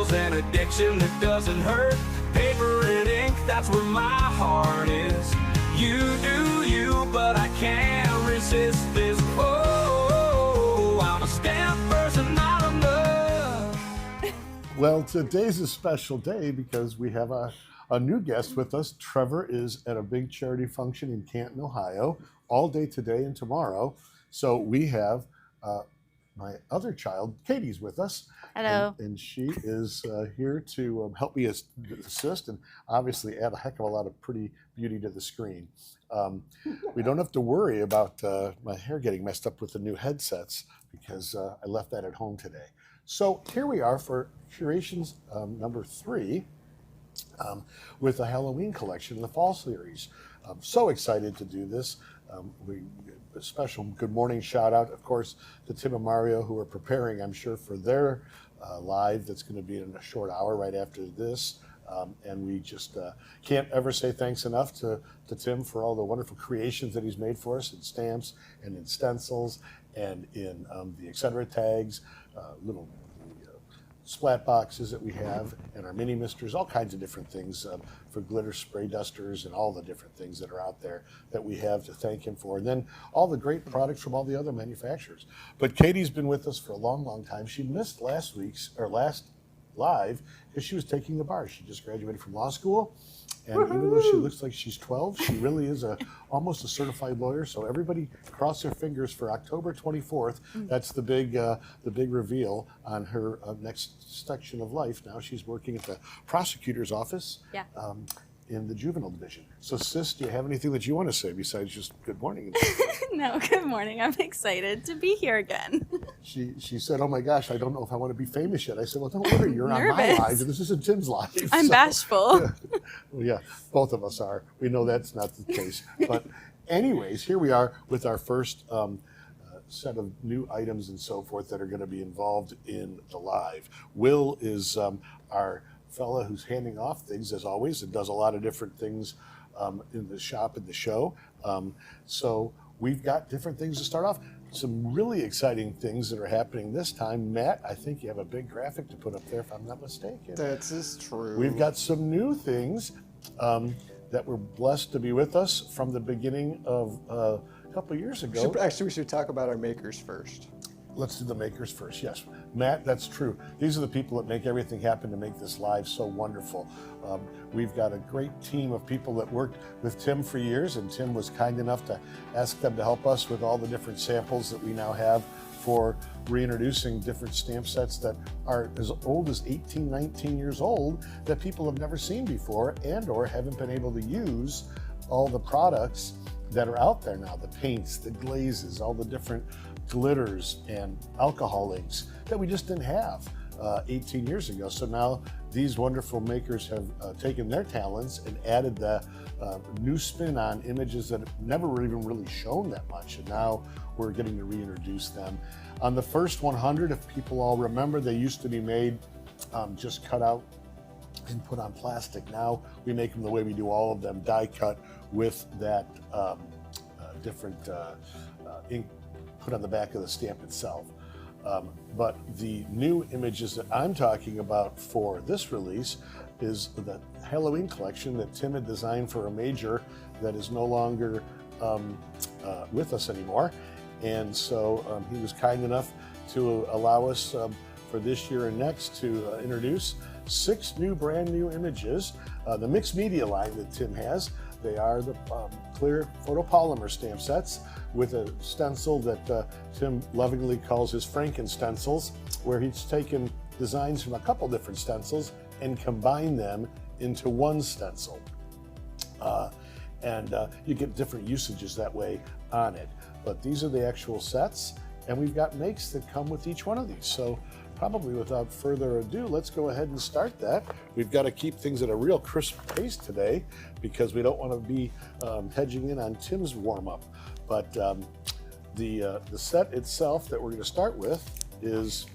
stencils, an addiction that doesn't hurt. Paper and ink, that's where my heart is. You do you, but I can't resist this. Oh, I'm a stamp person, not enough. Well, today's a special day because we have a new guest with us. Trevor is at a big charity function in Canton, Ohio, all day today and tomorrow. So we have my other child, Katie's with us. Hello. And she is here to help me assist and obviously add a heck of a lot of pretty beauty to the screen. We don't have to worry about my hair getting messed up with the new headsets because I left that at home today. So here we are for Curations number 3 with the Halloween collection in the fall series. I'm so excited to do this. A special good morning shout out, of course, to Tim and Mario, who are preparing, I'm sure, for their live that's going to be in a short hour right after this. And we just can't ever say thanks enough to Tim for all the wonderful creations that he's made for us in stamps and in stencils and in the Etcetera tags, little splat boxes that we have, and our mini misters, all kinds of different things for glitter spray dusters and all the different things that are out there that we have to thank him for. And then all the great products from all the other manufacturers. But Katie's been with us for a long, long time. She missed last live because she was taking the bar. She just graduated from law school. And even though she looks like she's 12, she really is almost a certified lawyer. So everybody cross their fingers for October 24th. That's the big reveal on her next section of life. Now she's working at the prosecutor's office in the juvenile division. So sis, do you have anything that you want to say besides just good morning? No, good morning. I'm excited to be here again. She said, oh my gosh, I don't know if I want to be famous yet. I said, well, don't worry, you're on my live, and this isn't Tim's live. I'm bashful. Yeah. Well, yeah, both of us are. We know that's not the case. But anyways, here we are with our first set of new items and so forth that are going to be involved in the live. Will is our fella who's handing off things, as always, and does a lot of different things in the shop and the show. So we've got different things to start off. Some really exciting things that are happening this time. Matt, I think you have a big graphic to put up there, if I'm not mistaken. That is true. We've got some new things that we're blessed to be with us from the beginning of a couple of years ago. We should talk about our makers first. Let's do the makers first, yes. Matt, that's true. These are the people that make everything happen to make this live so wonderful. We've got a great team of people that worked with Tim for years, and Tim was kind enough to ask them to help us with all the different samples that we now have for reintroducing different stamp sets that are as old as 18, 19 years old that people have never seen before and or haven't been able to use all the products that are out there now, the paints, the glazes, all the different glitters and alcohol inks that we just didn't have 18 years ago. So now these wonderful makers have taken their talents and added the new spin on images that have never were even really shown that much. And now we're getting to reintroduce them. On the first 100, if people all remember, they used to be made just cut out and put on plastic. Now we make them the way we do all of them, die cut with that different ink put on the back of the stamp itself. But the new images that I'm talking about for this release is the Halloween collection that Tim had designed for a major that is no longer with us anymore. And so he was kind enough to allow us for this year and next to introduce 6 brand new images. The mixed media line that Tim has, they are the clear photopolymer stamp sets with a stencil that Tim lovingly calls his Franken stencils, where he's taken designs from a couple different stencils and combined them into one stencil. And you get different usages that way on it. But these are the actual sets, and we've got makes that come with each one of these. So probably without further ado, let's go ahead and start that. We've got to keep things at a real crisp pace today because we don't want to be hedging in on Tim's warm-up. But the set itself that we're going to start with is,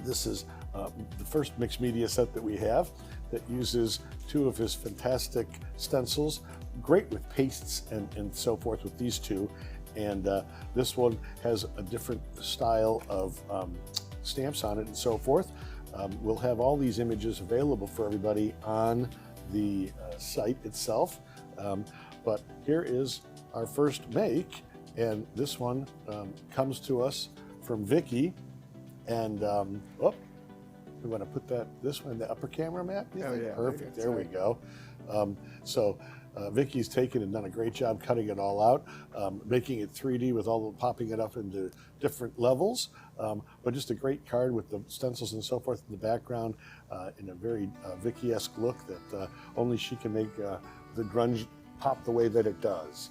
this is the first mixed media set that we have that uses 2 of his fantastic stencils, great with pastes and so forth with these 2. And this one has a different style of stamps on it and so forth. We'll have all these images available for everybody on the site itself. But here is our first make, and this one comes to us from Vicki. And we want to put this one in the upper camera, Matt? Oh, yeah. Perfect. There we go. Vicki's taken and done a great job cutting it all out, making it 3D with popping it up into different levels. But just a great card with the stencils and so forth in the background, in a very Vicki-esque look that only she can make the grunge pop the way that it does.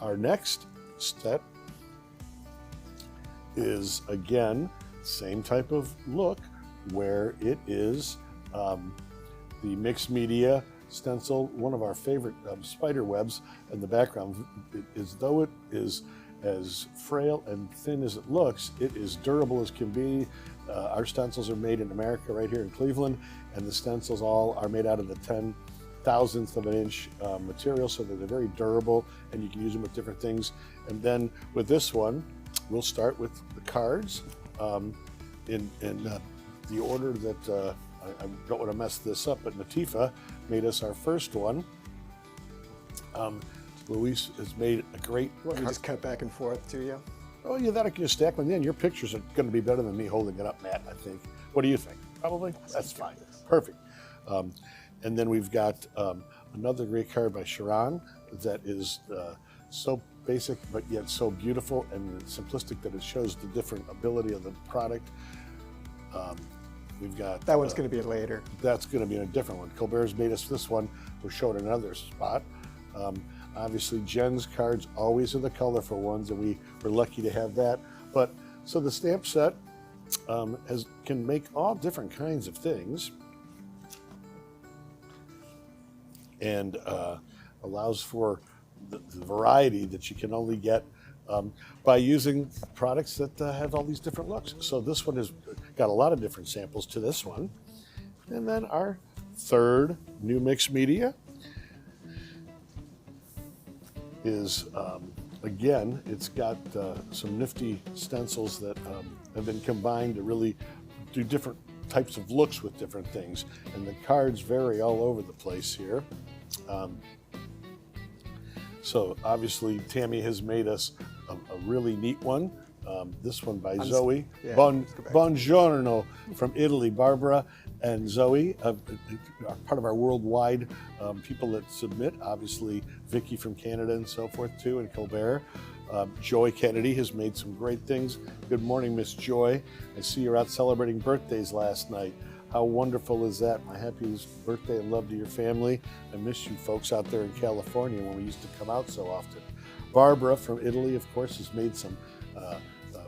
Our next step is, again, same type of look, where it is the mixed media stencil, one of our favorite spider webs in the background. Though it is as frail and thin as it looks, it is durable as can be. Our stencils are made in America right here in Cleveland, and the stencils all are made out of the 10,000th of an inch material, so that they're very durable, and you can use them with different things. And then with this one, we'll start with the cards in the order that I don't want to mess this up, but Natifa made us our first one. Luis has made a great. You want me to just cut back and forth to you? Oh, yeah, that I can just stack them in. Your pictures are going to be better than me holding it up, Matt, I think. What do you think? Probably? That's fine. Perfect. And then we've got another great card by Sharon that is so basic, but yet so beautiful and simplistic that it shows the different ability of the product. We've got that one's going to be later. That's going to be a different one. Colbert's made us this one. We're showing another spot. Obviously, Jen's cards always are the colorful ones, and we were lucky to have that. But so the stamp set can make all different kinds of things, and allows for the variety that you can only get by using products that have all these different looks. So this one has got a lot of different samples to this one. And then our third new mixed media is, again, it's got some nifty stencils that have been combined to really do different types of looks with different things. And the cards vary all over the place here. So obviously Tammy has made us a really neat one. This one by Zoe. Yeah, Buongiorno from Italy. Barbara and Zoe are part of our worldwide people that submit. Obviously Vicki from Canada and so forth too, and Colbert. Joy Kennedy has made some great things. Good morning, Miss Joy. I see you're out celebrating birthdays last night. How wonderful is that? My happiest birthday and love to your family. I miss you folks out there in California when we used to come out so often. Barbara from Italy, of course, has made some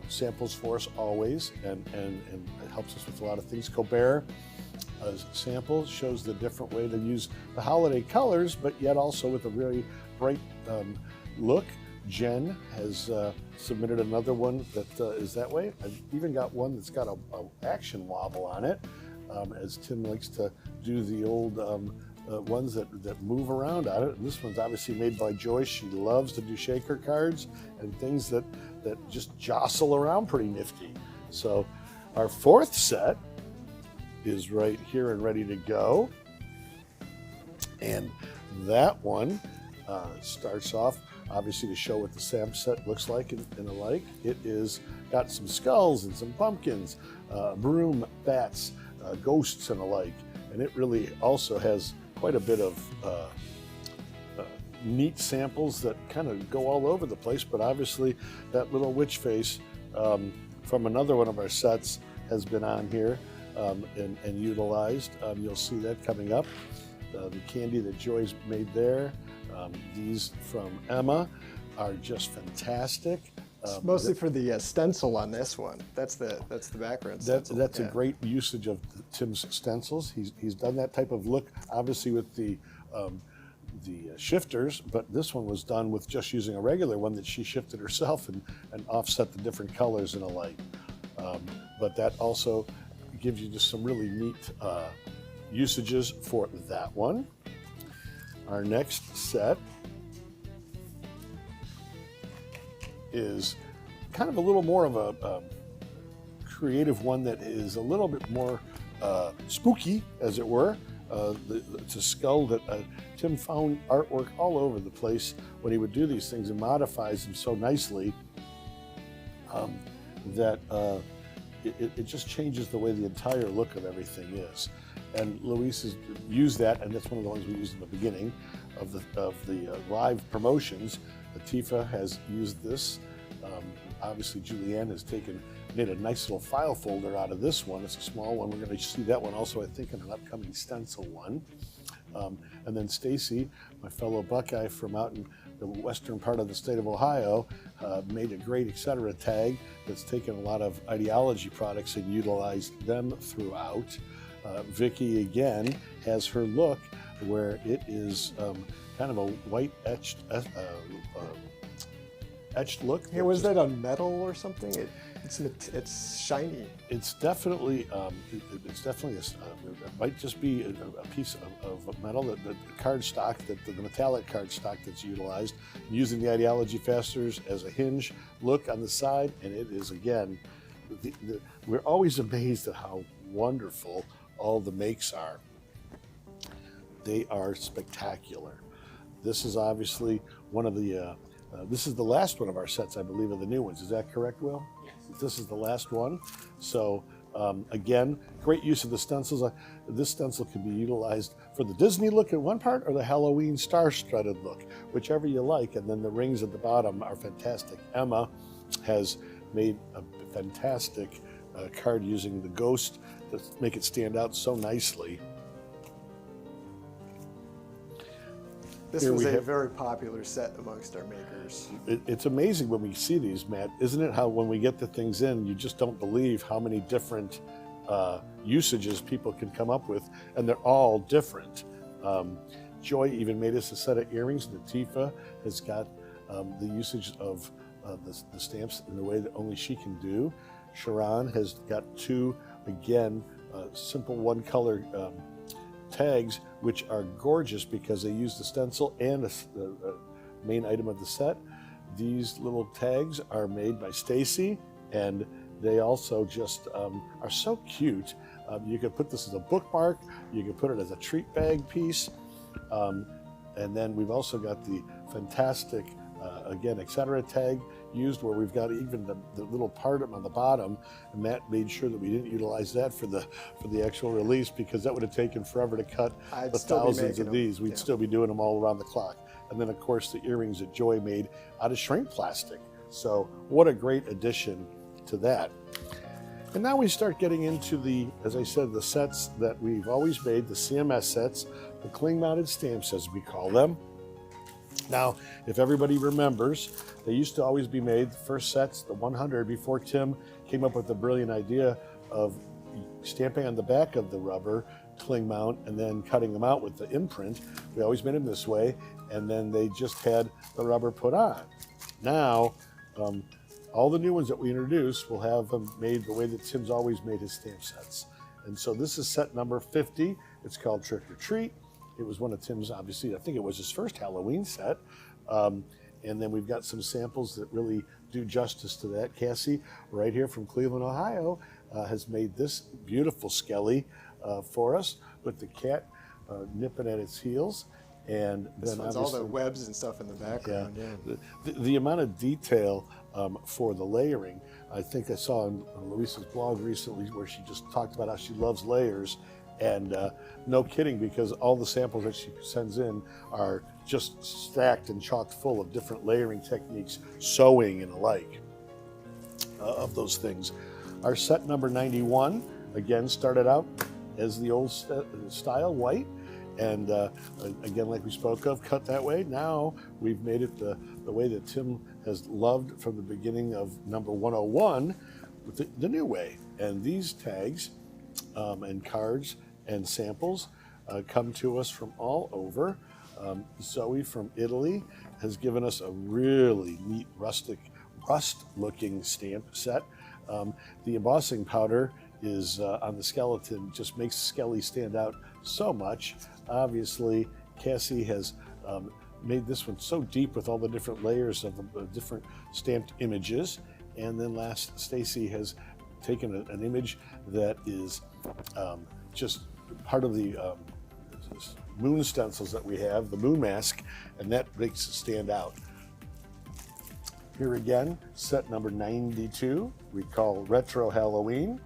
samples for us always, and it helps us with a lot of things. Colbert sample shows the different way to use the holiday colors, but yet also with a really bright look. Jen has submitted another one that is that way. I've even got one that's got a action wobble on it, as Tim likes to do the old ones that move around on it. And this one's obviously made by Joyce. She loves to do shaker cards and things that just jostle around pretty nifty. So our fourth set is right here and ready to go. And that one starts off, obviously, to show what the stamp set looks like and alike. It is got some skulls and some pumpkins, broom, bats, ghosts and alike. And it really also has quite a bit of neat samples that kind of go all over the place, but obviously that little witch face from another one of our sets has been on here and utilized. You'll see that coming up. The candy that Joy's made there. These from Emma are just fantastic. Mostly for the stencil on this one. That's the background stencil. That's a great usage of Tim's stencils. He's done that type of look, obviously with the shifters, but this one was done with just using a regular one that she shifted herself and offset the different colors and alike. But that also gives you just some really neat usages for that one. Our next set is kind of a little more of a creative one that is a little bit more spooky, as it were. It's a skull that Tim found artwork all over the place when he would do these things and modifies them so nicely that it just changes the way the entire look of everything is. And Luis has used that, and that's one of the ones we used in the beginning of the live promotions. Etcetera has used this. Obviously, Julianne has made a nice little file folder out of this one. It's a small one. We're going to see that one also, I think, in an upcoming stencil one. And then Stacy, my fellow Buckeye from out in the western part of the state of Ohio, made a great Etcetera tag that's taken a lot of ideology products and utilized them throughout. Vicki, again, has her look where it is kind of a white etched look. Hey, was that on metal or something? It's shiny. It's definitely it might just be a piece of metal, the cardstock, the metallic cardstock that's utilized, using the ideology fasteners as a hinge look on the side, and it is, again, we're always amazed at how wonderful all the makes are. They are spectacular. This is obviously one of the this is the last one of our sets, I believe, of the new ones. Is that correct, Will? Yes. This is the last one. So again, great use of the stencils. This stencil can be utilized for the Disney look at one part or the Halloween star-studded look, whichever you like. And then the rings at the bottom are fantastic. Emma has made a fantastic card using the ghost to make it stand out so nicely. This was a very popular set amongst our makers. It's amazing when we see these, Matt, isn't it? How when we get the things in, you just don't believe how many different usages people can come up with, and they're all different. Joy even made us a set of earrings. Natifa has got the usage of the stamps in the way that only she can do. Sharon has got two, again, simple one-color tags, which are gorgeous because they use the stencil and the main item of the set. These little tags are made by Stacy, and they also just are so cute. You could put this as a bookmark, you could put it as a treat bag piece, and then we've also got the fantastic again, Etcetera tag used, where we've got even the little part on the bottom, and Matt made sure that we didn't utilize that for the actual release, because that would have taken forever to cut the thousands of these. We'd still be doing them all around the clock. And then, of course, the earrings that Joy made out of shrink plastic. So what a great addition to that. And now we start getting into the, as I said, the sets that we've always made, the CMS sets, the cling-mounted stamps, as we call them. Now, if everybody remembers, they used to always be made, the first sets, the 100, before Tim came up with the brilliant idea of stamping on the back of the rubber cling mount and then cutting them out with the imprint. We always made them this way, and then they just had the rubber put on. Now, all the new ones that we introduce will have them made the way that Tim's always made his stamp sets. And so this is set number 50. It's called Trick or Treat. It was one of Tim's, obviously, I think it was his first Halloween set. And then we've got some samples that really do justice to that. Cassie, right here from Cleveland, Ohio, has made this beautiful skelly for us with the cat nipping at its heels. And this then one's all the webs and stuff in the background. Yeah. The amount of detail for the layering, I think I saw on Luisa's blog recently where she just talked about how she loves layers. And no kidding, because all the samples that she sends in are just stacked and chock full of different layering techniques, sewing and alike of those things. Our set number 91, again, started out as the old style, white. And again, like we spoke of, cut that way. Now we've made it the way that Tim has loved from the beginning of number 101, with the new way. And these tags and cards and samples come to us from all over. Zoe from Italy has given us a really neat rust-looking stamp set. The embossing powder is on the skeleton, just makes Skelly stand out so much. Obviously, Cassie has made this one so deep with all the different layers of the different stamped images. And then last, Stacy has taken an image that is just part of the moon stencils that we have, the moon mask, and that makes it stand out. Here again, set number 92, we call Retro Halloween,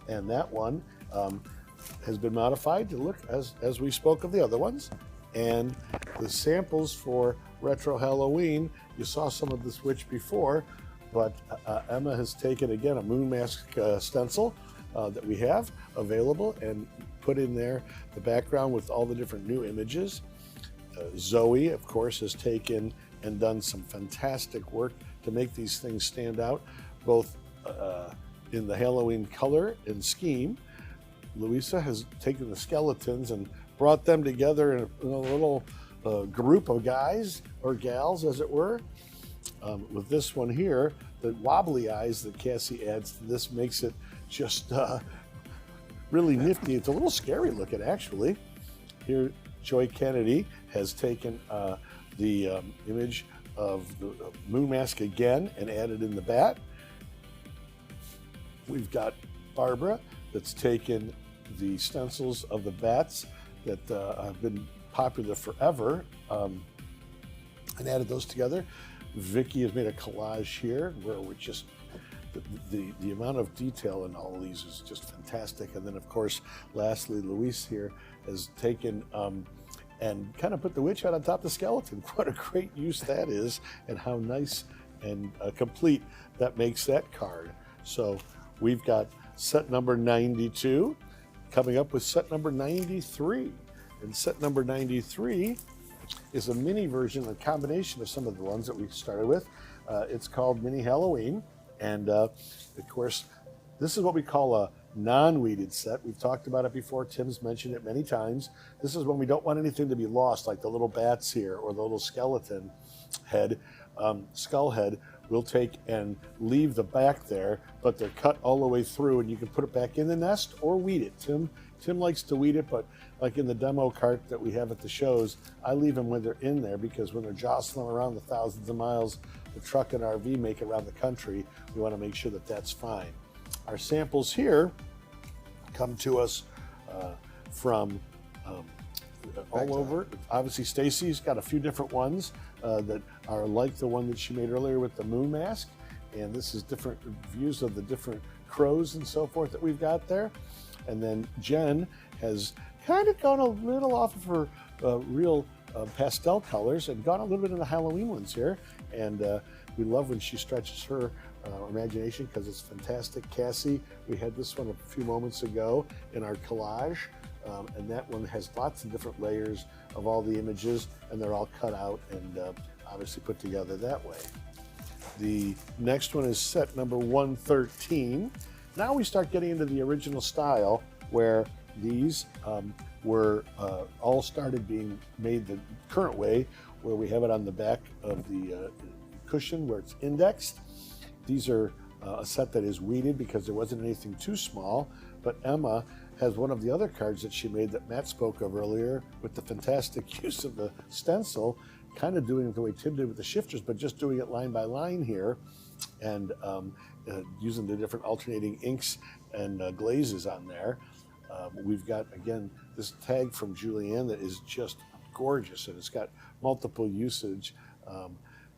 and that one has been modified to look as we spoke of the other ones. And the samples for Retro Halloween, you saw some of this witch before, but Emma has taken, again, a moon mask stencil that we have available and put in there the background with all the different new images. Zoe, of course, has taken and done some fantastic work to make these things stand out, both in the Halloween color and scheme. Louisa has taken the skeletons and brought them together in a little group of guys or gals, as it were. With this one here, the wobbly eyes that Cassie adds to this makes it just really nifty. It's a little scary looking, actually. Here, Joy Kennedy has taken the image of the moon mask again and added in the bat. We've got Barbara that's taken the stencils of the bats that have been popular forever and added those together. Vicky has made a collage here where we're just, the amount of detail in all of these is just fantastic. And then, of course, lastly, Luis here has taken and kind of put the witch out on top of the skeleton. What a great use that is, and how nice and complete that makes that card. So we've got set number 92 coming up with set number 93. And set number 93 is a mini version, a combination of some of the ones that we started with. It's called Mini Halloween. And of course, this is what we call a non-weeded set. We've talked about it before. Tim's mentioned it many times. This is when we don't want anything to be lost, like the little bats here or the little skeleton head, skull head. We'll take and leave the back there, but they're cut all the way through, and you can put it back in the nest or weed it. Tim likes to weed it, but like in the demo cart that we have at the shows, I leave them when they're in there, because when they're jostling around the thousands of miles the truck and RV make around the country, we want to make sure that that's fine. Our samples here come to us from all over. Obviously, Stacy's got a few different ones that are like the one that she made earlier with the moon mask. And this is different views of the different crows and so forth that we've got there. And then Jen has kind of gone a little off of her real pastel colors and gone a little bit in the Halloween ones here. And we love when she stretches her imagination, because it's fantastic. Cassie, we had this one a few moments ago in our collage. And that one has lots of different layers of all the images, and they're all cut out and obviously put together that way. The next one is set number 113. Now we start getting into the original style, where these were all started being made the current way, where we have it on the back of the cushion where it's indexed. These are a set that is weeded because there wasn't anything too small, but Emma has one of the other cards that she made that Matt spoke of earlier with the fantastic use of the stencil, kind of doing it the way Tim did with the shifters, but just doing it line by line here, and using the different alternating inks and glazes on there. We've got, again, this tag from Julianne that is just gorgeous, and it's got multiple usage.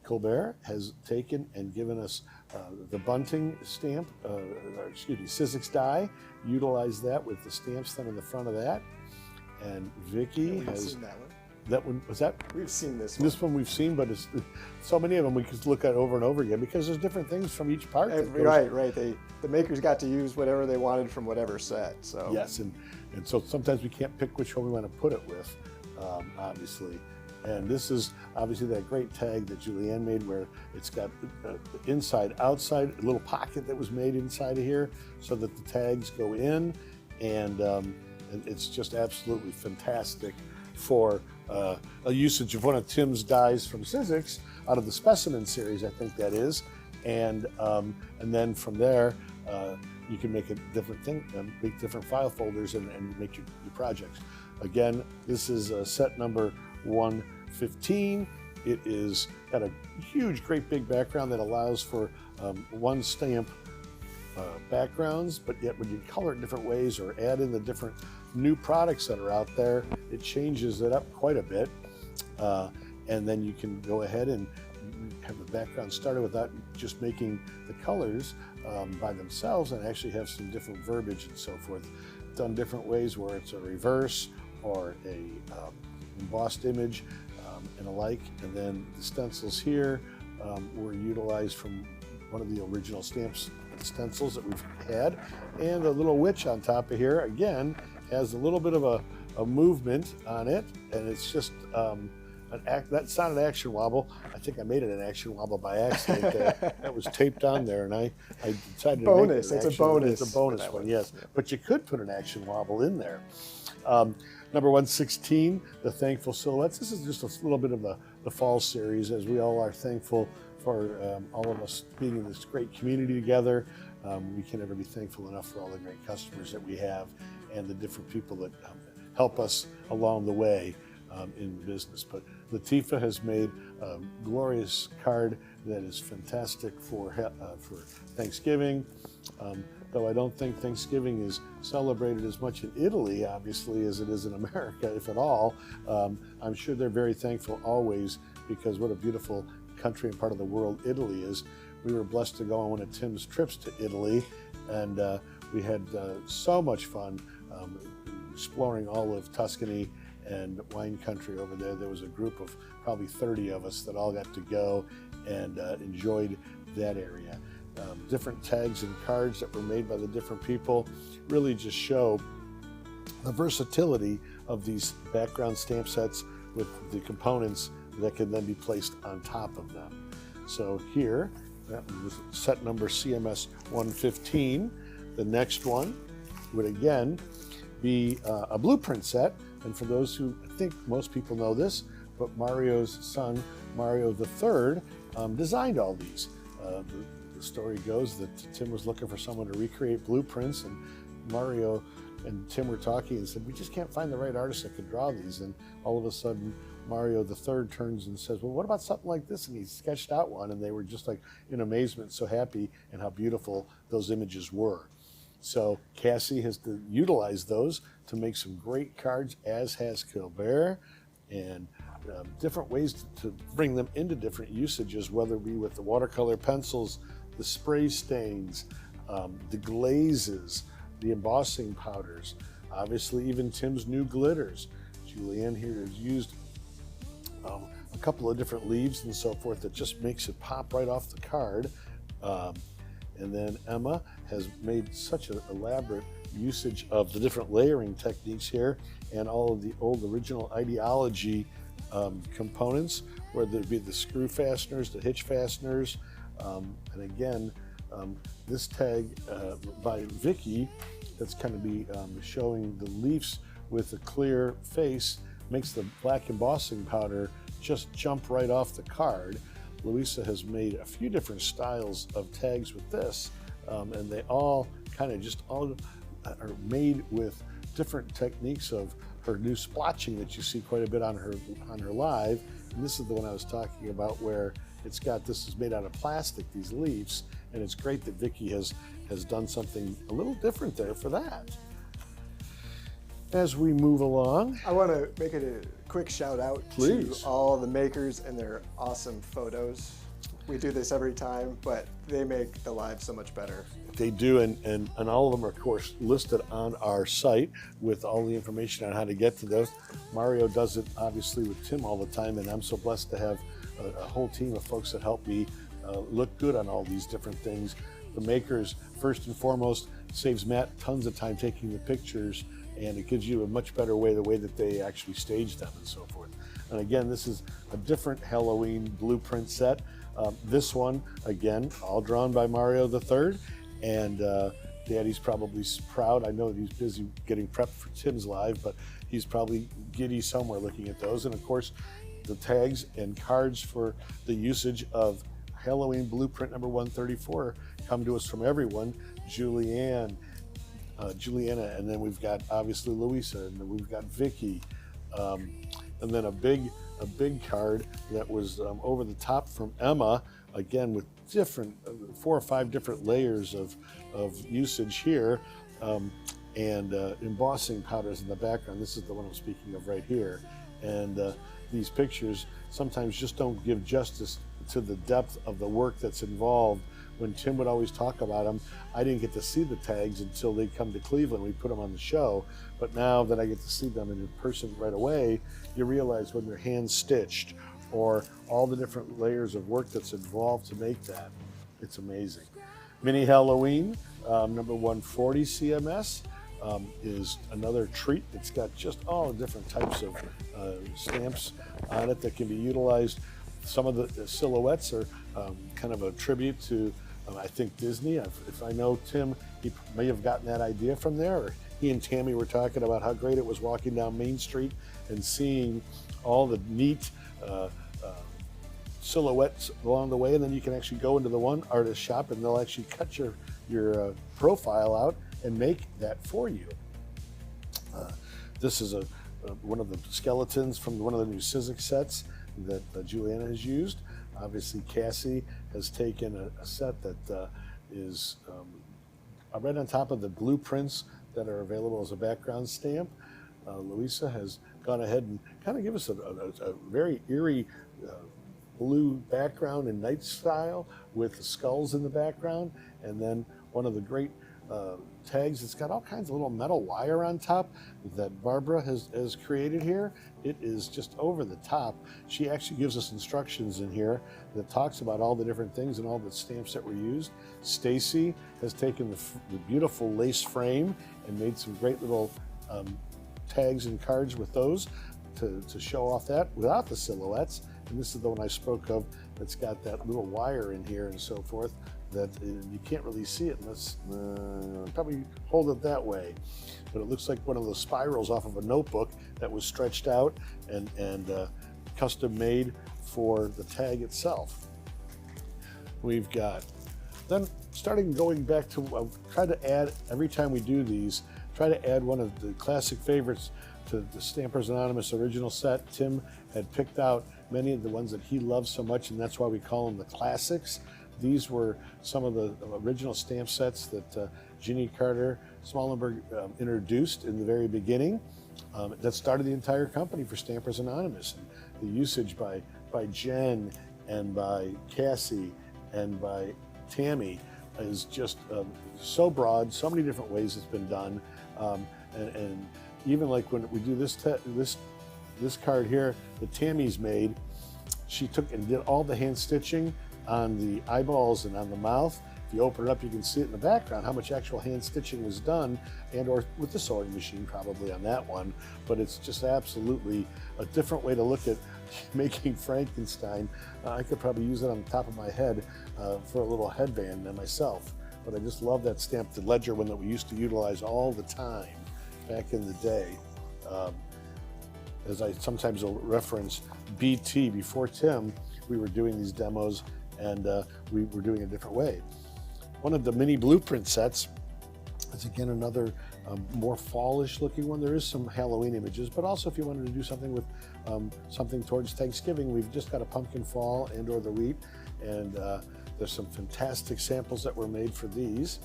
Colbert has taken and given us the bunting stamp, Sizzix die, utilized that with the stamps then in the front of that. And Vicky has seen that one. That one, was that? We've seen this one. This one we've seen, but it's so many of them we could look at over and over again, because there's different things from each part. Right. The makers got to use whatever they wanted from whatever set. So yes, and so sometimes we can't pick which one we want to put it with, obviously. And this is obviously that great tag that Julianne made, where it's got inside, outside, a little pocket that was made inside of here so that the tags go in, and it's just absolutely fantastic for a usage of one of Tim's dies from Sizzix out of the Specimen series, I think that is. And then from there, you can make a different thing, make different file folders and make your projects. Again, this is set number 115. It is got a huge, great big background that allows for one stamp backgrounds, but yet when you color it different ways or add in the different new products that are out there, it changes it up quite a bit. And then you can go ahead and have the background started without just making the colors by themselves, and actually have some different verbiage and so forth done different ways, where it's a reverse or a embossed image and alike. And then the stencils here were utilized from one of the original stencils that we've had. And the little witch on top of here, again, has a little bit of a movement on it, and it's just that's not an action wobble. I think I made it an action wobble by accident. That was taped on there, and I decided to make it an It's a action. bonus. It's a bonus one, yes. Yeah. But you could put an action wobble in there. Number 116, the Thankful Silhouettes. This is just a little bit of the fall series, as we all are thankful for all of us being in this great community together. We can never be thankful enough for all the great customers that we have and the different people that help us along the way in business. But Latifah has made a glorious card that is fantastic for Thanksgiving. Though I don't think Thanksgiving is celebrated as much in Italy, obviously, as it is in America, if at all. I'm sure they're very thankful always, because what a beautiful country and part of the world Italy is. We were blessed to go on one of Tim's trips to Italy, and we had so much fun exploring all of Tuscany and wine country over there. There was a group of probably 30 of us that all got to go and enjoyed that area. Different tags and cards that were made by the different people really just show the versatility of these background stamp sets with the components that can then be placed on top of them. So here, that was set number CMS 115. The next one would again be a blueprint set. And for those who, I think most people know this, but Mario's son, Mario III, designed all these. The story goes that Tim was looking for someone to recreate blueprints, and Mario and Tim were talking and said, we just can't find the right artist that could draw these. And all of a sudden, Mario III turns and says, well, what about something like this? And he sketched out one, and they were just like in amazement, so happy and how beautiful those images were. So Cassie has utilized those to make some great cards, as has Colbert, and different ways to bring them into different usages, whether it be with the watercolor pencils, the spray stains, the glazes, the embossing powders, obviously even Tim's new glitters. Julianne here has used a couple of different leaves and so forth that just makes it pop right off the card. And then Emma has made such an elaborate usage of the different layering techniques here and all of the old original ideology components, whether it be the screw fasteners, the hitch fasteners, and again, this tag by Vicky that's going to be showing the leaves with a clear face makes the black embossing powder just jump right off the card. Louisa has made a few different styles of tags with this, and they all kind of just all are made with different techniques of her new splotching that you see quite a bit on her live. And this is the one I was talking about, where it's got, this is made out of plastic, these leaves, and it's great that Vicky has done something a little different there for that. As we move along, I want to make it a quick shout out to all the makers and their awesome photos. We do this every time, but they make the live so much better. They do, and all of them are, of course, listed on our site with all the information on how to get to those. Mario does it, obviously, with Tim all the time, and I'm so blessed to have a whole team of folks that help me look good on all these different things. The makers, first and foremost, saves Matt tons of time taking the pictures, and it gives you a much better way, the way that they actually stage them and so forth. And again, this is a different Halloween blueprint set. This one, again, all drawn by Mario III, and Daddy's probably proud. I know that he's busy getting prepped for Tim's live, but he's probably giddy somewhere looking at those. And of course, the tags and cards for the usage of Halloween blueprint number 134 come to us from everyone. Julianne, Juliana, and then we've got obviously Louisa, and then we've got Vicky, and then a big card that was over the top from Emma, again with different, 4 or 5 different layers of usage here, and embossing powders in the background. This is the one I'm speaking of right here. And these pictures sometimes just don't give justice to the depth of the work that's involved. When Tim would always talk about them, I didn't get to see the tags until they come to Cleveland. We put them on the show. But now that I get to see them in person right away, you realize when they're hand stitched, or all the different layers of work that's involved to make that. It's amazing. Mini Halloween, number 140 CMS, is another treat. It's got just all different types of stamps on it that can be utilized. Some of the silhouettes are kind of a tribute to, I think, Disney. If I know Tim, he may have gotten that idea from there, or he and Tammy were talking about how great it was walking down Main Street and seeing all the neat silhouettes along the way, and then you can actually go into the one artist shop and they'll actually cut your profile out and make that for you. This is one of the skeletons from one of the new Sizzix sets that Juliana has used. Obviously, Cassie has taken a set that is right on top of the blueprints that are available as a background stamp. Louisa has gone ahead and kind of give us a very eerie blue background in night style with the skulls in the background, and then one of the great tags that's got all kinds of little metal wire on top that Barbara has created here. It is just over the top. She actually gives us instructions in here that talks about all the different things and all the stamps that were used. Stacy has taken the beautiful lace frame and made some great little tags and cards with those to show off that without the silhouettes. And this is the one I spoke of that's got that little wire in here and so forth that you can't really see it unless probably hold it that way. But it looks like one of those spirals off of a notebook that was stretched out and custom made for the tag itself. We've got, then starting going back to, try to add, every time we do these, try to add one of the classic favorites to the Stampers Anonymous original set. Tim had picked out many of the ones that he loves so much, and that's why we call them the classics. These were some of the original stamp sets that Jeannie Carter Smallenberg introduced in the very beginning. That started the entire company for Stampers Anonymous. And the usage by Jen and by Cassie and by Tammy is just so broad, so many different ways it's been done. And even like when we do this card here that Tammy's made, she took and did all the hand stitching on the eyeballs and on the mouth. If you open it up, you can see it in the background, how much actual hand stitching was done, and or with the sewing machine probably on that one. But it's just absolutely a different way to look at making Frankenstein. I could probably use it on the top of my head for a little headband myself. But I just love that stamp, the ledger one that we used to utilize all the time back in the day. As I sometimes will reference BT, before Tim, we were doing these demos and we were doing it a different way. One of the mini blueprint sets is again another more fallish looking one. There is some Halloween images, but also if you wanted to do something with something towards Thanksgiving, we've just got a pumpkin fall and or the wheat, and there's some fantastic samples that were made for these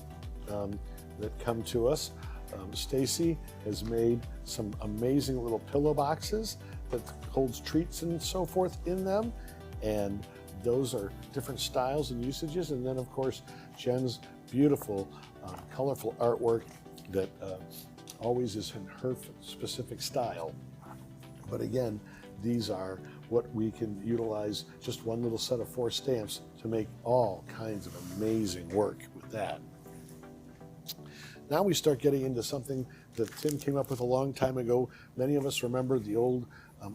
that come to us. Stacy has made some amazing little pillow boxes that holds treats and so forth in them, and those are different styles and usages. And then of course Jen's beautiful colorful artwork that always is in her specific style. But again, these are what we can utilize, just one little set of 4 stamps to make all kinds of amazing work with that. Now we start getting into something that Tim came up with a long time ago. Many of us remember the old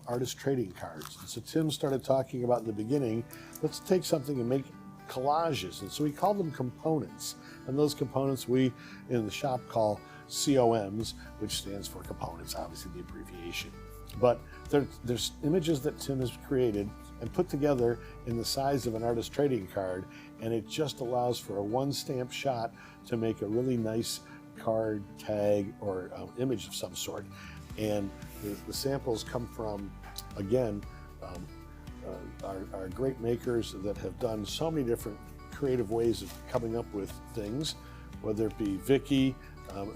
artist trading cards. And so Tim started talking about in the beginning, let's take something and make collages. And so we called them components. And those components we in the shop call COMs, which stands for components, obviously the abbreviation. But there's images that Tim has created and put together in the size of an artist trading card, and it just allows for a one stamp shot to make a really nice card, tag, or image of some sort. And the samples come from, again, our great makers that have done so many different creative ways of coming up with things, whether it be Vicky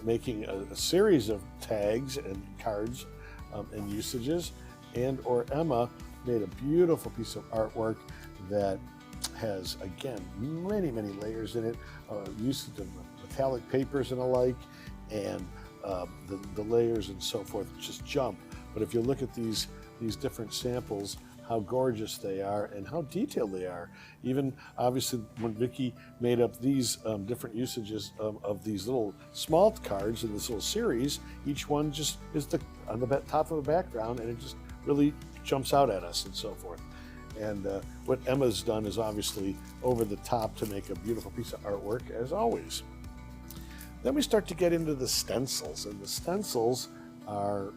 making a series of tags and cards and usages, and or Emma made a beautiful piece of artwork that has, again, many layers in it, usage of metallic papers and alike, and the layers and so forth just jump. But if you look at these different samples, how gorgeous they are and how detailed they are. Even obviously when Vicky made up these different usages of these little small cards in this little series, each one just is on the top of a background, and it just really jumps out at us and so forth. And what Emma's done is obviously over the top to make a beautiful piece of artwork, as always. Then we start to get into the stencils, and the stencils are,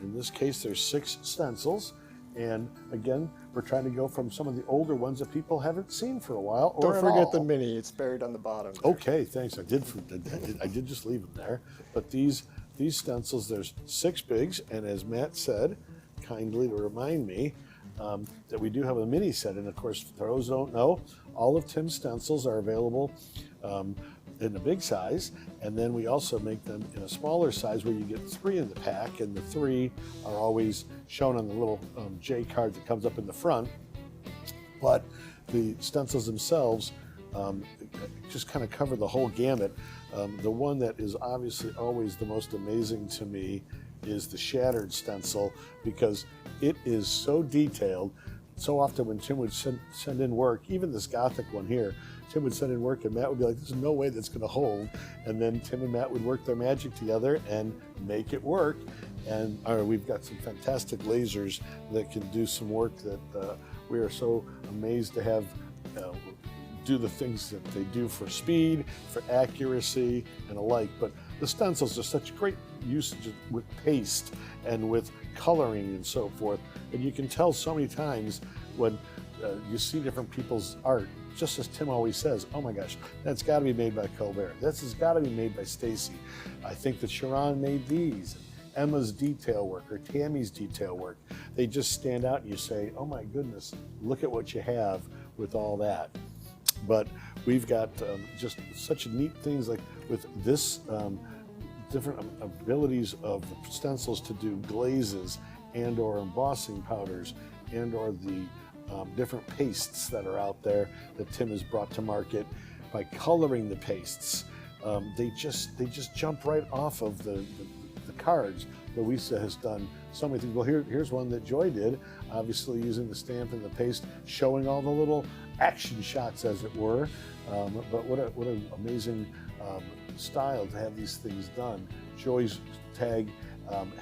in this case, there's 6 stencils. And again, we're trying to go from some of the older ones that people haven't seen for a while. Don't forget the mini, it's buried on the bottom there. Okay, thanks. I did just leave them there. But these stencils, there's 6 bigs, and as Matt said, kindly to remind me, that we do have a mini set. And of course, for those who don't know, all of Tim's stencils are available in a big size, and then we also make them in a smaller size where you get 3 in the pack, and the 3 are always shown on the little J card that comes up in the front. But the stencils themselves just kind of cover the whole gamut. The one that is obviously always the most amazing to me is the shattered stencil, because it is so detailed. So often when Tim would send in work, even this Gothic one here, Tim would send in work and Matt would be like, there's no way that's going to hold. And then Tim and Matt would work their magic together and make it work. And we've got some fantastic lasers that can do some work that we are so amazed to have do the things that they do for speed, for accuracy, and alike. But the stencils are such great usage with paste and with coloring and so forth. And you can tell so many times when you see different people's art, just as Tim always says, oh my gosh, that's got to be made by Colbert. This has got to be made by Stacy. I think that Sharon made these. Emma's detail work or Tammy's detail work, they just stand out and you say, oh my goodness, look at what you have with all that. But we've got just such neat things like with this different abilities of the stencils to do glazes and or embossing powders and or the different pastes that are out there that Tim has brought to market. By coloring the pastes, they just jump right off of the cards. Louisa has done so many things. Well, here's one that Joy did, obviously using the stamp and the paste, showing all the little action shots, as it were. But what an amazing style to have these things done. Joy's tag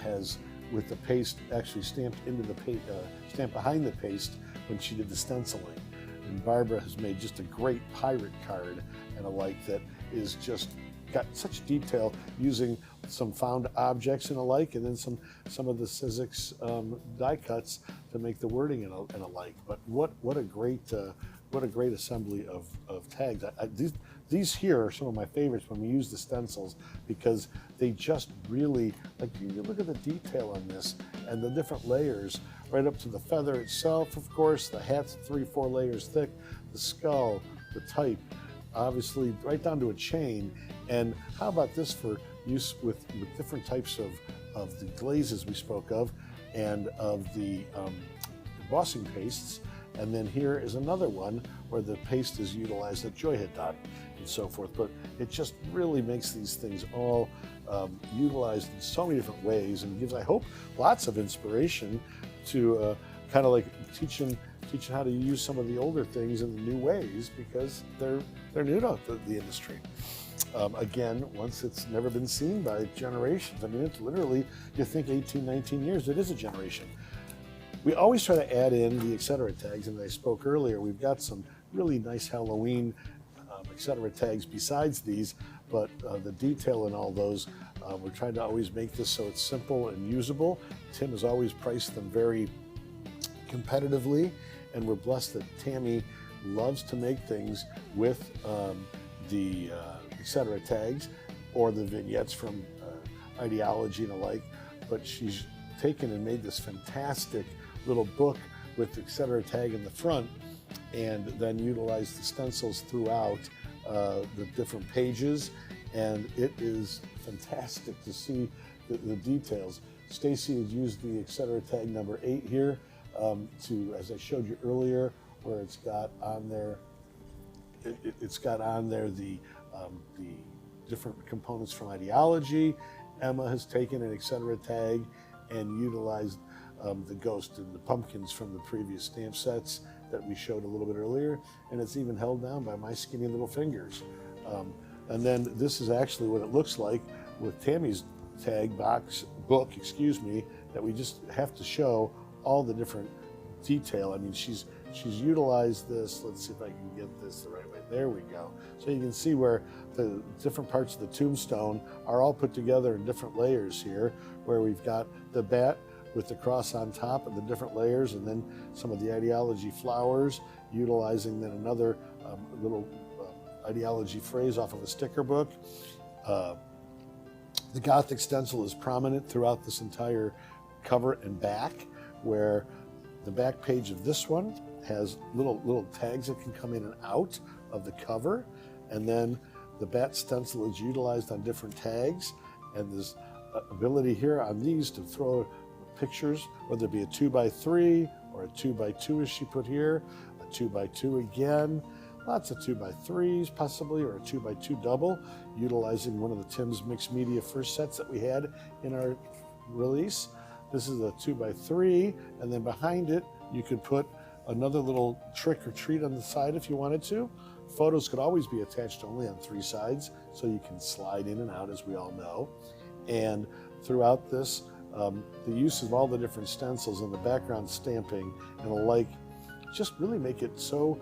has, with the paste actually stamped into the stamped behind the paste when she did the stenciling. And Barbara has made just a great pirate card and alike that is just got such detail using some found objects and alike, and then some of the Sizzix die cuts to make the wording and alike. But what a great assembly of tags. These here are some of my favorites when we use the stencils, because they just really, like, you look at the detail on this and the different layers, right up to the feather itself, of course, the hat's 3-4 layers thick, the skull, the type, obviously right down to a chain. And how about this for use with different types of the glazes we spoke of and of the embossing pastes. And then here is another one where the paste is utilized that Joy had done and so forth. But it just really makes these things all utilized in so many different ways, and gives, I hope, lots of inspiration to kind of like teaching how to use some of the older things in the new ways, because they're new to the industry. Again, once it's never been seen by generations. I mean, it's literally, you think 18, 19 years, it is a generation. We always try to add in the Etcetera tags, and as I spoke earlier, we've got some really nice Halloween Etcetera tags besides these, but the detail in all those, we're trying to always make this so it's simple and usable. Tim has always priced them very competitively, and we're blessed that Tammy loves to make things with the Etcetera tags or the vignettes from Ideology and alike, but she's taken and made this fantastic little book with the Etcetera tag in the front, and then utilize the stencils throughout the different pages, and it is fantastic to see the details. Stacy has used the Etcetera tag number 8 here to, as I showed you earlier, where it's got on there, it's got on there the different components from ideology. Emma has taken an Etcetera tag and utilized the ghost and the pumpkins from the previous stamp sets that we showed a little bit earlier, and it's even held down by my skinny little fingers. And then this is actually what it looks like with Tammy's tag book, excuse me, that we just have to show all the different detail. I mean, she's utilized this. Let's see if I can get this the right way. There we go. So you can see where the different parts of the tombstone are all put together in different layers here, where we've got the bat with the cross on top and the different layers, and then some of the ideology flowers, utilizing then another little ideology phrase off of a sticker book. The Gothic stencil is prominent throughout this entire cover and back, where the back page of this one has little tags that can come in and out of the cover, and then the bat stencil is utilized on different tags, and there's ability here on these to throw pictures, whether it be a 2x3 or a 2x2 as she put here, a 2x2 again, lots of 2x3s possibly, or a 2x2 double, utilizing one of the Tim's mixed media first sets that we had in our release. This is a 2x3, and then behind it you could put another little trick or treat on the side if you wanted to. Photos could always be attached only on 3 sides, so you can slide in and out, as we all know. And throughout this, the use of all the different stencils and the background stamping and the like just really make it so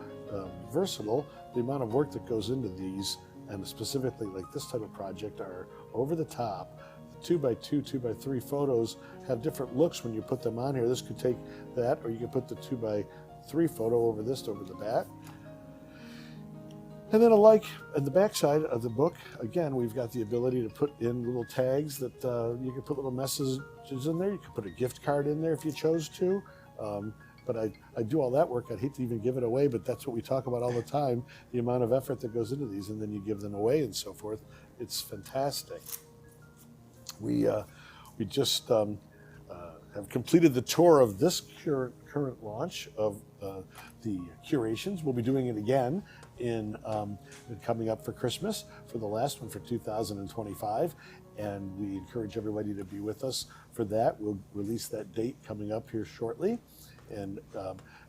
versatile. The amount of work that goes into these, and specifically like this type of project, are over the top. The 2x2, 2x3 photos have different looks when you put them on here. This could take that, or you could put the 2x3 photo over this, over the back. And then alike at the back side of the book, again, we've got the ability to put in little tags that you can put little messages in there. You can put a gift card in there if you chose to. But I do all that work. I'd hate to even give it away, but that's what we talk about all the time, the amount of effort that goes into these, and then you give them away and so forth. It's fantastic. We just have completed the tour of this current launch of the Curations. We'll be doing it again in coming up for Christmas for the last one for 2025, and we encourage everybody to be with us for that. We'll release that date coming up here shortly, and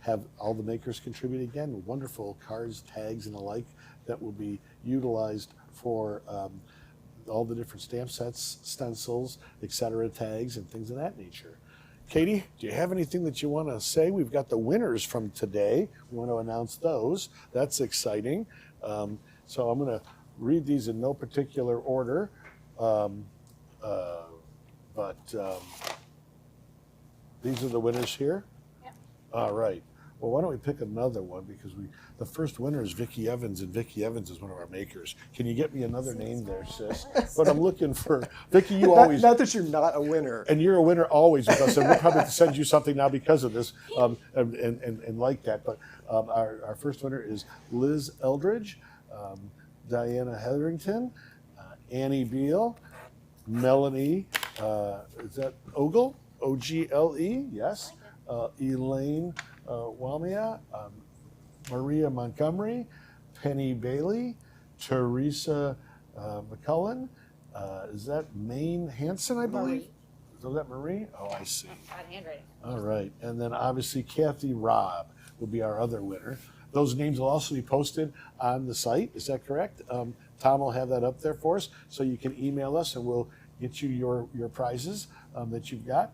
have all the makers contribute again. Wonderful cards, tags, and the like that will be utilized for all the different stamp sets, stencils, Etcetera tags, and things of that nature. Katie, do you have anything that you want to say? We've got the winners from today. We want to announce those. That's exciting. So I'm going to read these in no particular order. These are the winners here? Yeah. All right. Well, why don't we pick another one, because the first winner is Vicki Evans, and Vicki Evans is one of our makers. Can you get me another name there, sis? But I'm looking for Vicki. You always not that you're not a winner, and you're a winner always with us. And we'll probably have to send you something now because of this, and like that. But our first winner is Liz Eldridge, Diana Hetherington, Annie Beal, Melanie. Is that Ogle? O-G-L-E? Yes. Elaine Wamia, Maria Montgomery, Penny Bailey, Teresa McCullen. Is that Maine Hansen, I believe? Is that Marie? Oh, I see. Bad handwriting. All right. And then obviously Kathy Robb will be our other winner. Those names will also be posted on the site. Is that correct? Tom will have that up there for us, so you can email us and we'll get you your prizes that you've got.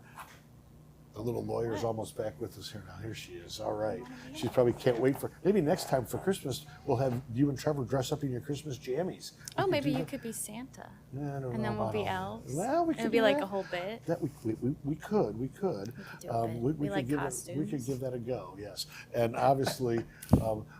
The little lawyer's almost back with us here now. Here she is. All right. She probably can't wait for, maybe next time for Christmas, we'll have you and Trevor dress up in your Christmas jammies. Oh, maybe you could be Santa. I don't know. And then we'll about be all that. elves. Well, we could It'll do be like that. a whole bit. That we could. We could do a bit. We We could like give costumes. we could give that a go, yes. And obviously,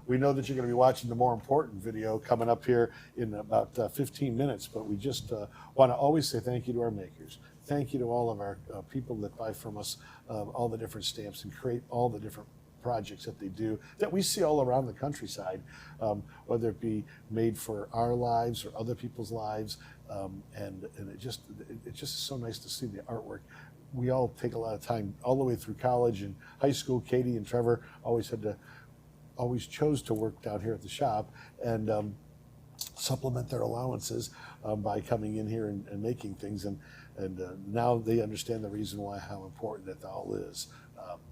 we know that you're going to be watching the more important video coming up here in about 15 minutes, but we just want to always say thank you to our makers. Thank you to all of our people that buy from us all the different stamps and create all the different projects that they do that we see all around the countryside, whether it be made for our lives or other people's lives, and it's just so nice to see the artwork. We all take a lot of time all the way through college and high school. Katie and Trevor always chose to work down here at the shop and supplement their allowances by coming in here and making things, and now they understand the reason why, how important that all is.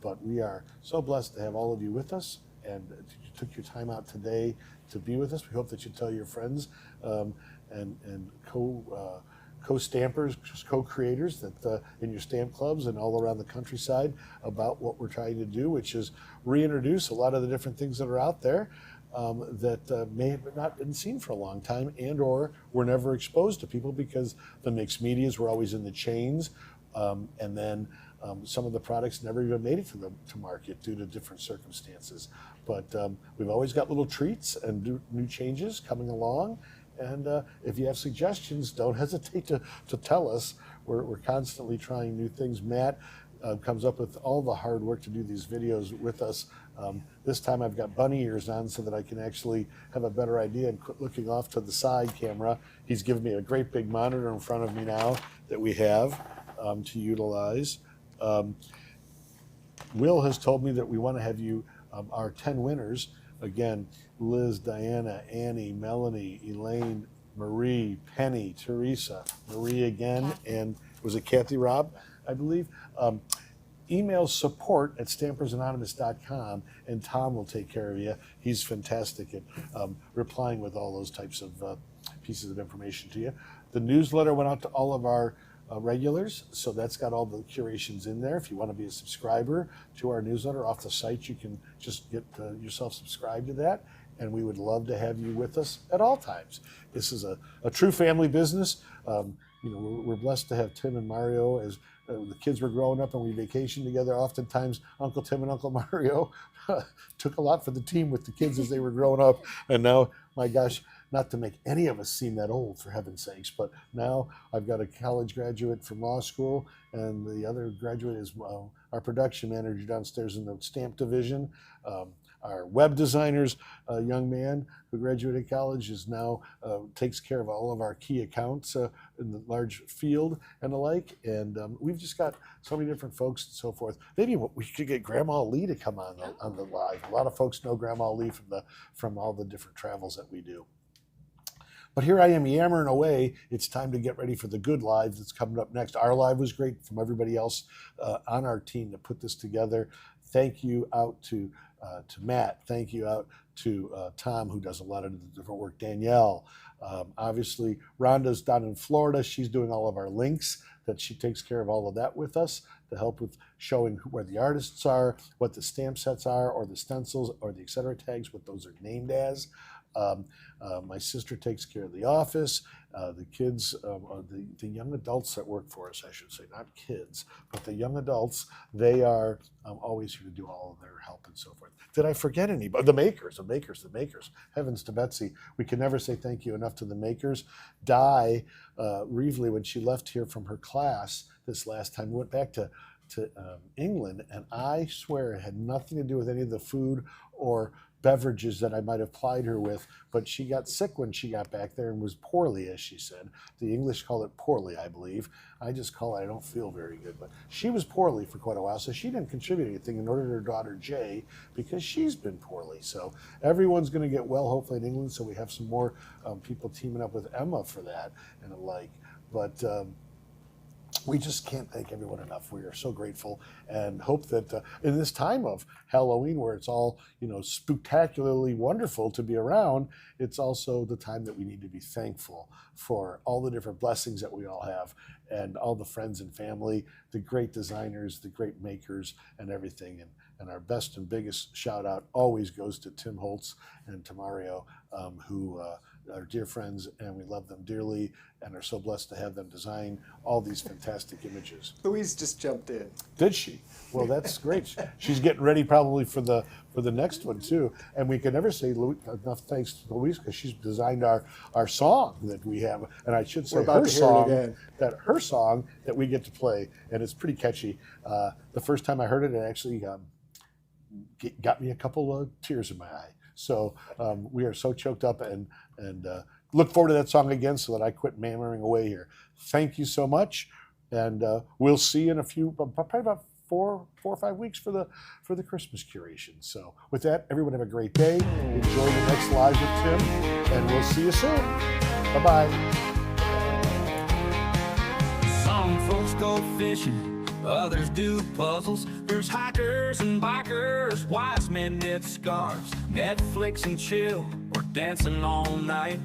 But we are so blessed to have all of you with us, and you took your time out today to be with us. We hope that you tell your friends and co-stampers, co-creators that in your stamp clubs and all around the countryside about what we're trying to do, which is reintroduce a lot of the different things that are out there that may have not been seen for a long time and or were never exposed to people because the mixed medias were always in the chains, and then some of the products never even made it to market due to different circumstances. But we've always got little treats and new changes coming along. And if you have suggestions, don't hesitate to tell us. We're constantly trying new things. Matt comes up with all the hard work to do these videos with us. This time I've got bunny ears on so that I can actually have a better idea and quit looking off to the side camera. He's given me a great big monitor in front of me now that we have to utilize. Will has told me that we want to have you, our 10 winners, again, Liz, Diana, Annie, Melanie, Elaine, Marie, Penny, Teresa, Marie again, and was it Kathy Robb, I believe? Email support@stampersanonymous.com, and Tom will take care of you. He's fantastic at replying with all those types of pieces of information to you. The newsletter went out to all of our regulars, so that's got all the curations in there. If you want to be a subscriber to our newsletter off the site, you can just get yourself subscribed to that, and we would love to have you with us at all times. This is a true family business. We're blessed to have Tim and Mario as the kids were growing up and we vacationed together. Oftentimes, Uncle Tim and Uncle Mario took a lot for the team with the kids as they were growing up, and now, my gosh, not to make any of us seem that old, for heaven's sakes, but now I've got a college graduate from law school, and the other graduate is our production manager downstairs in the stamp division. Our web designers, a young man who graduated college, is now takes care of all of our key accounts in the large field and the like. And we've just got so many different folks and so forth. Maybe we could get Grandma Lee to come on the live. A lot of folks know Grandma Lee from all the different travels that we do. But here I am yammering away. It's time to get ready for the good live that's coming up next. Our live was great from everybody else on our team to put this together. Thank you out to Matt. Thank you out to Tom, who does a lot of the different work. Danielle. Obviously, Rhonda's down in Florida. She's doing all of our links, that she takes care of all of that with us to help with showing where the artists are, what the stamp sets are, or the stencils, or the Etcetera tags, what those are named as. My sister takes care of the office. The kids, the young adults that work for us, I should say, not kids, but the young adults, they are always here to do all of their help and so forth. Did I forget anybody? The makers. Heavens to Betsy. We can never say thank you enough to the makers. Di Reevely, when she left here from her class this last time, went back to England, and I swear it had nothing to do with any of the food or beverages that I might have plied her with, but she got sick when she got back there and was poorly, as she said. The English call it poorly, I believe. I just call it I don't feel very good, but she was poorly for quite a while, so she didn't contribute anything, and nor did her daughter Jay, because she's been poorly. So everyone's going to get well, hopefully, in England, so we have some more people teaming up with Emma for that and the like. But we just can't thank everyone enough. We are so grateful and hope that in this time of Halloween, where it's all, spectacularly wonderful to be around, it's also the time that we need to be thankful for all the different blessings that we all have and all the friends and family, the great designers, the great makers and everything. And our best and biggest shout out always goes to Tim Holtz and to Mario, who are dear friends, and we love them dearly and are so blessed to have them design all these fantastic images. Louise just jumped in. Did she? Well, that's great. She's getting ready probably for the next one too. And we can never say enough thanks to Louise, because she's designed our song that we have. And I should say her song that we get to play, and it's pretty catchy. The first time I heard it, it actually got me a couple of tears in my eye. So we are so choked up and look forward to that song again so that I quit mammering away here. Thank you so much. And we'll see you in a few, probably about 4 or 5 weeks for the Christmas Curations. So with that, everyone have a great day. Enjoy the next Live with Tim, and we'll see you soon. Bye-bye. Some folks go fishing, others do puzzles. There's hikers and bikers, wise men knit scarves, Netflix and chill, or dancing all night.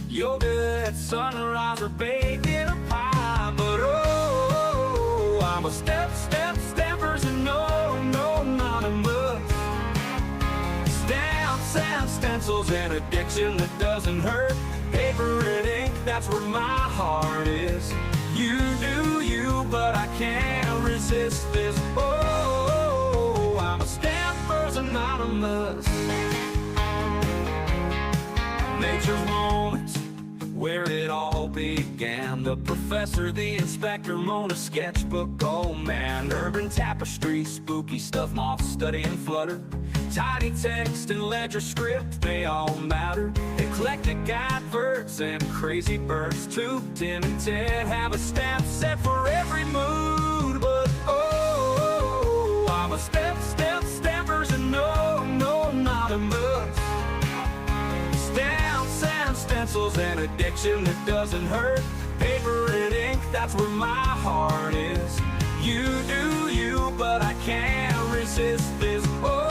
Yoga at sunrise or baked in a pie. But oh, I'm a steppers and no, not a must. Stamps and stencils, an addiction that doesn't hurt. Paper and ink, that's where my heart is. You do you, but I can't resist this. Oh, I'm a steppers and not a must. Nature's moments, where it all began. The professor, the inspector, Mona sketchbook, oh man. Urban tapestry, spooky stuff, moths study and flutter. Tiny text and ledger script, they all matter. Eclectic adverts and crazy birds too. Tim and Ted have a stamp set for every mood. But oh, I'm a steppers and no, not a must. Stamps and stencils, an addiction that doesn't hurt. Paper and ink, that's where my heart is. You do you, but I can't resist this. Oh,